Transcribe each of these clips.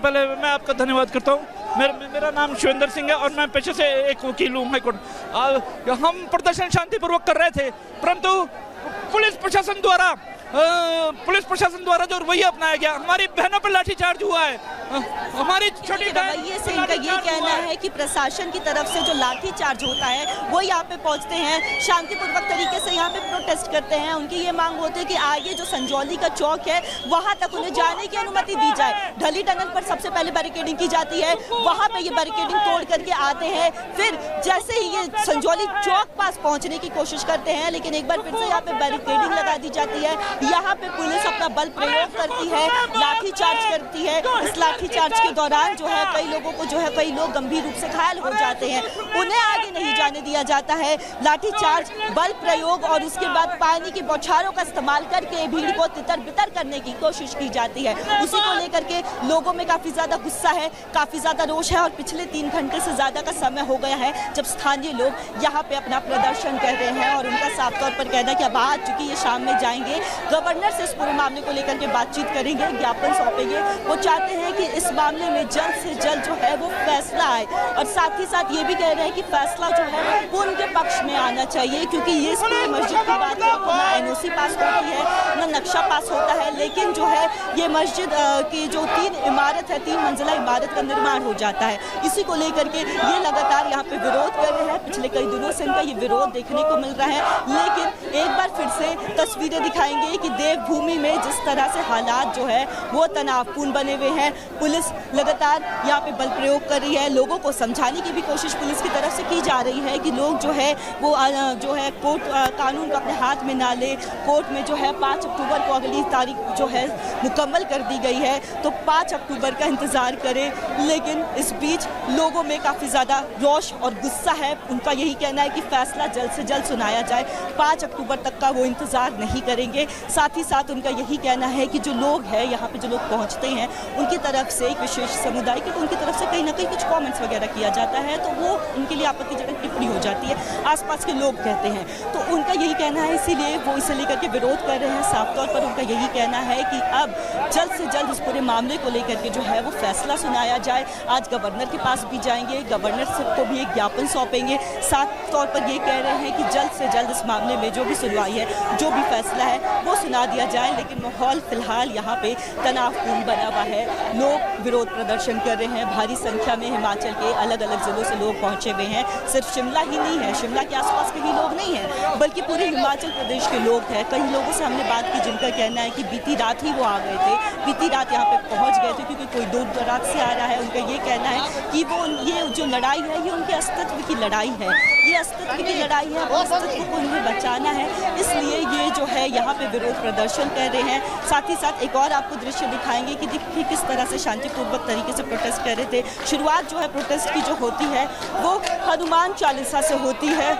पहले मैं आपका धन्यवाद करता हूँ। मेरा नाम शिवेंद्र सिंह है और मैं पेशे से एक वकील हूँ हाईकोर्ट। हम प्रदर्शन शांतिपूर्वक कर रहे थे, परंतु पुलिस प्रशासन द्वारा जो रवैया अपनाया गया, हमारी बहनों पर लाठीचार्ज हुआ है। हमारी छोटी रवैये से इनका ये कहना है कि प्रशासन की तरफ से जो लाठीचार्ज होता है वो यहाँ पे पहुँचते हैं, शांतिपूर्वक तरीके से यहाँ पे प्रोटेस्ट करते हैं। उनकी ये मांग होती है कि आगे जो संजौली का चौक है वहाँ तक उन्हें जाने की अनुमति दी जाए। ढली टनल पर सबसे पहले बैरिकेडिंग की जाती है, वहाँ पे ये बैरिकेडिंग तोड़ करके आते हैं, फिर जैसे ही ये संजौली चौक पास पहुँचने की कोशिश करते हैं, लेकिन एक बार फिर से यहाँ पे बैरिकेडिंग लगा दी जाती है। यहाँ पे पुलिस अपना बल प्रयोग करती है, लाठीचार्ज करती है। इस लाठीचार्ज के दौरान जो है कई लोग गंभीर रूप से घायल हो जाते हैं, उन्हें आगे नहीं जाने दिया जाता है। लाठीचार्ज, बल प्रयोग और उसके बाद पानी की बौछारों का इस्तेमाल करके भीड़ को तितर बितर करने की कोशिश की जाती है। उसी को लेकर के लोगों में काफी ज्यादा गुस्सा है, काफी ज्यादा रोष है और पिछले 3 घंटे से ज्यादा का समय हो गया है जब स्थानीय लोग यहाँ पे अपना प्रदर्शन कर रहे हैं और उनका साफ तौर पर कहना है कि अब आ चुकी ये शाम में जाएंगे, गवर्नर से इस पूरे मामले को लेकर के बातचीत करेंगे, ज्ञापन सौंपेंगे। वो चाहते हैं कि इस मामले में जल्द से जल्द जो है वो फैसला आए और साथ ही साथ ये भी कह रहे हैं कि फैसला जो है वो उनके पक्ष में आना चाहिए, क्योंकि ये इस पूरी मस्जिद की बात है तो ना NOC पास होती है ना नक्शा पास होता है, लेकिन जो है ये मस्जिद की जो 3 इमारत है, 3 मंजिला इमारत का निर्माण हो जाता है। इसी को लेकर के ये लगातार यहाँ पे विरोध कर रहे हैं। पिछले कई दिनों से इनका ये विरोध देखने को मिल रहा है, लेकिन एक बार फिर से तस्वीरें दिखाएंगे कि देवभूमि में जिस तरह से हालात जो है वो तनावपूर्ण बने हुए हैं। पुलिस लगातार यहाँ पे बल प्रयोग कर रही है, लोगों को समझाने की भी कोशिश पुलिस की तरफ से की जा रही है कि लोग जो है वो कोर्ट कानून को अपने हाथ में ना ले। कोर्ट में जो है 5 अक्टूबर को अगली तारीख जो है मुकम्मल कर दी गई है, तो 5 अक्टूबर का इंतज़ार करें। लेकिन इस बीच लोगों में काफ़ी ज़्यादा रोष और गुस्सा है। उनका यही कहना है कि फैसला जल्द से जल्द सुनाया जाए, 5 अक्टूबर तक का वो इंतज़ार नहीं करेंगे। साथ ही साथ उनका यही कहना है कि जो लोग हैं यहाँ पे, जो लोग पहुँचते हैं उनकी तरफ से, एक विशेष समुदाय की, तो उनकी तरफ से कहीं ना कहीं कुछ कमेंट्स वगैरह किया जाता है तो वो उनके लिए आपत्तिजनक टिप्पणी हो जाती है, आसपास के लोग कहते हैं। तो उनका यही कहना है, इसीलिए वो इसे लेकर के विरोध कर रहे हैं। साफ तौर पर उनका यही कहना है कि अब जल्द से जल्द इस पूरे मामले को लेकर के जो है वो फैसला सुनाया जाए। आज गवर्नर के पास भी जाएंगे, गवर्नर को भी एक ज्ञापन सौंपेंगे। साफ तौर पर ये कह रहे हैं कि जल्द से जल्द इस मामले में जो भी सुनवाई है, जो भी फैसला है वो सुना दिया जाए। लेकिन माहौल फिलहाल यहाँ पे तनावपूर्ण बना हुआ है, लोग विरोध प्रदर्शन कर रहे हैं। भारी संख्या में हिमाचल के अलग अलग जिलों से लोग पहुंचे हुए हैं। सिर्फ शिमला ही नहीं है, शिमला के आसपास के ही लोग नहीं हैं, बल्कि पूरे हिमाचल प्रदेश के लोग हैं। कई लोगों से हमने बात की जिनका कहना है कि बीती रात ही वो आ गए थे, बीती रात यहाँ पे पहुँच गए थे क्योंकि कोई दूर दराज से आ रहा है। उनका ये कहना है कि वो ये जो लड़ाई है ये उनके अस्तित्व की लड़ाई है, ये अस्तित्व की लड़ाई है, अस्तित्व को उन्हें बचाना है, इसलिए ये जो है यहाँ पे विरोध प्रदर्शन कर रहे हैं। साथ ही साथ एक और आपको दृश्य दिखाएंगे कि देखिए किस तरह से शांतिपूर्वक तरीके से प्रोटेस्ट कर रहे थे। शुरुआत जो है प्रोटेस्ट की जो होती है वो हनुमान चालीसा से होती है।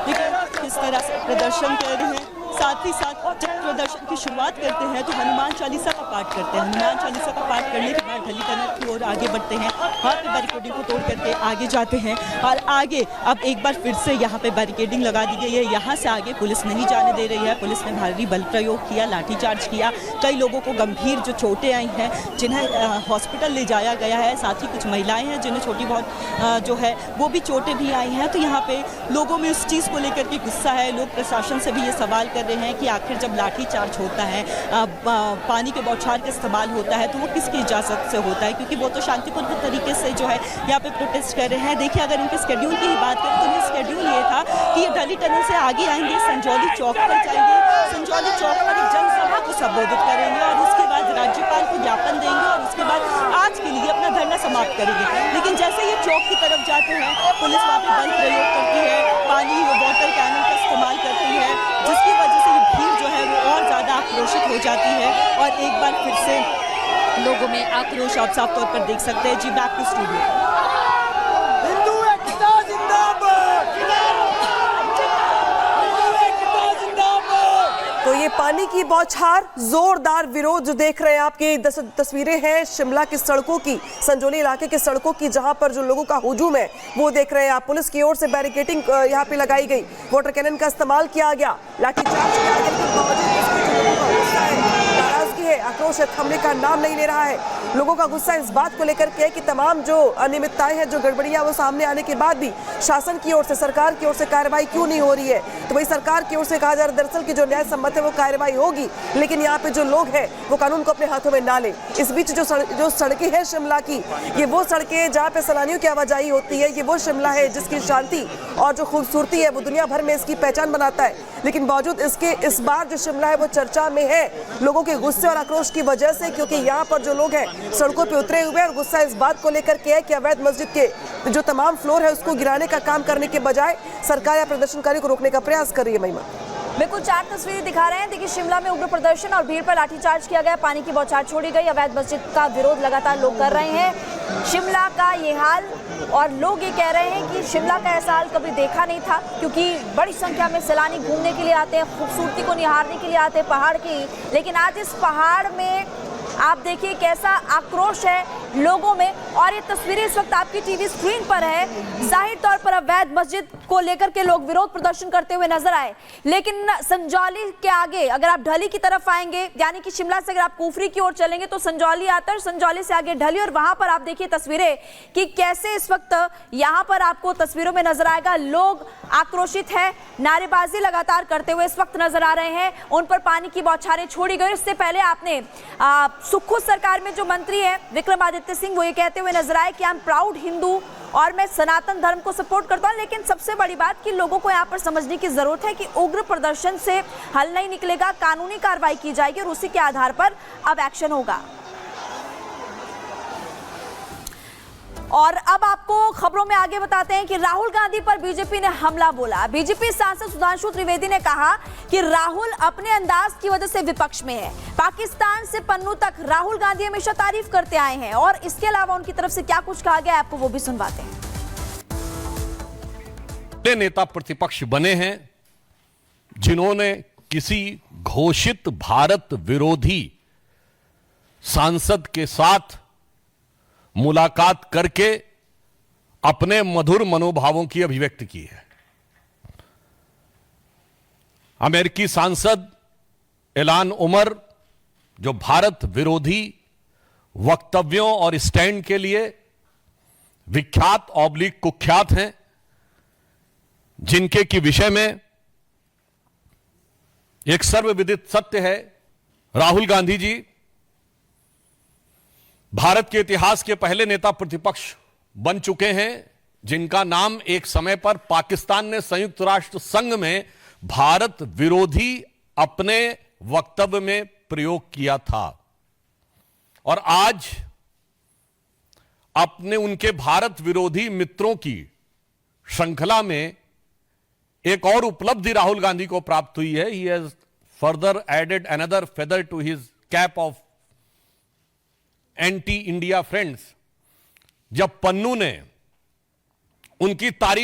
देखिए किस तरह से प्रदर्शन कर रहे हैं। साथ ही साथ जब प्रदर्शन की शुरुआत करते हैं तो हनुमान चालीसा का पाठ करते हैं। हनुमान चालीसा का पाठ करने के बाद ढली टनल की ओर आगे बढ़ते हैं, वहाँ पे बैरिकेडिंग को तोड़ करके आगे जाते हैं और आगे अब एक बार फिर से यहाँ पे बैरिकेडिंग लगा दी गई है। यहाँ से आगे पुलिस नहीं जाने दे रही है। पुलिस ने भारी बल प्रयोग किया, लाठीचार्ज किया। कई लोगों को गंभीर जो चोटें आई हैं, जिन्हें हॉस्पिटल ले जाया गया है। साथ ही कुछ महिलाएँ हैं जिन्हें छोटी बहुत जो है वो भी चोटें भी आई हैं। तो यहाँ पे लोगों में उस चीज़ को लेकर के गुस्सा है। लोग प्रशासन से भी ये सवाल कर रहे हैं कि आखिर जब लाठीचार्ज होता है, पानी के बौछार का इस्तेमाल होता है तो वो किसकी इजाज़त से होता है, क्योंकि वो तो शांतिपूर्ण तरीके से जो है यहाँ पे प्रोटेस्ट कर रहे हैं। देखिए अगर उनके स्केड्यूल की ही बात करें तो उनका स्केड्यूल ये था कि ये ढली टनल से आगे आएंगे, संजौली चौक पर जाएंगे, संजौली चौक पर एक जनसभा को संबोधित करेंगे और उसके बाद राज्यपाल को ज्ञापन देंगे और उसके बाद आज के लिए अपना धरना समाप्त करेंगे। लेकिन जैसे ये चौक की तरफ जाते हैं, पुलिस वहाँ पे बल प्रयोग करती है, पानी वाटर कैनन का इस्तेमाल करती है, जिसकी वजह से ये भीड़ जो है वो और ज़्यादा आक्रोशित हो जाती है और एक बार फिर से लोगों में आक्रोश आप साफ तौर पर देख सकते हैं। जी बैक टू स्टूडियो। तो ये पानी की बौछार, जोरदार विरोध जो देख रहे हैं आपकी तस्वीरें हैं शिमला की सड़कों की, संजौली इलाके के सड़कों की, जहां पर जो लोगों का हुजूम है वो देख रहे हैं आप। पुलिस की ओर से बैरिकेडिंग यहाँ पे लगाई गई, वाटर कैनन का इस्तेमाल किया गया, लाठीचार्ज किया गया, नाराजगी है, आक्रोश आक्रोश है थमने का नाम नहीं ले रहा है। लोगों का गुस्सा इस बात को लेकर के है कि तमाम जो अनियमितताएं हैं, जो गड़बड़ियां, वो सामने आने के बाद भी शासन की ओर से, सरकार की ओर से कार्रवाई क्यों नहीं हो रही है। तो वही सरकार की ओर से कहा जा रहा है दरअसल की जो न्याय सम्मत है वो कार्रवाई होगी, लेकिन यहाँ पे जो लोग हैं वो कानून को अपने हाथों में ना ले। इस बीच जो सड़कें हैं शिमला की, ये वो सड़कें जहाँ पे सैलानियों की आवाजाही होती है, ये वो शिमला है जिसकी शांति और जो खूबसूरती है वो दुनिया भर में इसकी पहचान बनाता है। लेकिन बावजूद इसके इस बार जो शिमला है वो चर्चा में है लोगों के गुस्से और आक्रोश की वजह से, क्योंकि यहाँ पर जो लोग हैं सड़कों पे उतरे हुए हैं और गुस्सा इस बात को लेकर के है कि अवैध मस्जिद के जो तमाम फ्लोर है उसको गिराने का काम करने के बजाय सरकार या प्रदर्शनकारी को रोकने का प्रयास कर रही है। महिमा, बिल्कुल 4 तस्वीरें दिखा रहे हैं। देखिए, शिमला में उग्र प्रदर्शन और भीड़ पर लाठीचार्ज किया गया, पानी की बौछार छोड़ी गई, अवैध मस्जिद का विरोध लगातार लोग कर रहे हैं। शिमला का ये हाल, और लोग ये कह रहे हैं कि शिमला का ऐसा हाल कभी देखा नहीं था, क्योंकि बड़ी संख्या में सैलानी घूमने के लिए आते हैं, खूबसूरती को निहारने के लिए आते हैं पहाड़ की। लेकिन आज इस पहाड़ में आप देखिए कैसा आक्रोश है लोगों में, और ये तस्वीरें इस वक्त आपकी टीवी स्क्रीन पर है। जाहिर तौर पर अवैध मस्जिद को लेकर के लोग विरोध प्रदर्शन करते हुए नजर आए, लेकिन संजौली के आगे अगर आप ढली की तरफ आएंगे, यानी कि शिमला से अगर आप कुफरी की ओर चलेंगे तो संजौली आता है, और संजौली से आगे ढली, और वहां पर आप देखिए तस्वीरें कि कैसे इस वक्त यहां पर आपको तस्वीरों में नजर आएगा लोग आक्रोशित है, नारेबाजी लगातार करते हुए इस वक्त नजर आ रहे हैं। उन पर पानी की बौछारें छोड़ी गई। इससे पहले आपने सुक्खू सरकार में जो मंत्री है विक्रमादित्य सिंह, वो ये कहते हुए नजर आए कि आई एम प्राउड हिंदू और मैं सनातन धर्म को सपोर्ट करता हूं। लेकिन सबसे बड़ी बात कि लोगों को यहाँ पर समझने की जरूरत है कि उग्र प्रदर्शन से हल नहीं निकलेगा, कानूनी कार्रवाई की जाएगी और उसी के आधार पर अब एक्शन होगा। और अब आपको खबरों में आगे बताते हैं कि राहुल गांधी पर बीजेपी ने हमला बोला। बीजेपी सांसद सुधांशु त्रिवेदी ने कहा कि राहुल अपने अंदाज की वजह से विपक्ष में है। पाकिस्तान से पन्नू तक राहुल गांधी हमेशा तारीफ करते आए हैं, और इसके अलावा उनकी तरफ से क्या कुछ कहा गया आपको वो भी सुनवाते हैं। नेता प्रतिपक्ष बने हैं जिन्होंने किसी घोषित भारत विरोधी सांसद के साथ मुलाकात करके अपने मधुर मनोभावों की अभिव्यक्ति की है। अमेरिकी सांसद इलान उमर, जो भारत विरोधी वक्तव्यों और स्टैंड के लिए विख्यात ऑब्लिक कुख्यात हैं, जिनके की विषय में एक सर्वविदित सत्य है, राहुल गांधी जी भारत के इतिहास के पहले नेता प्रतिपक्ष बन चुके हैं जिनका नाम एक समय पर पाकिस्तान ने संयुक्त राष्ट्र संघ में भारत विरोधी अपने वक्तव्य में प्रयोग किया था। और आज अपने उनके भारत विरोधी मित्रों की श्रृंखला में एक और उपलब्धि राहुल गांधी को प्राप्त हुई है। He has further added another feather to his cap of anti India friends. जब पन्नू ने उनकी तारीफ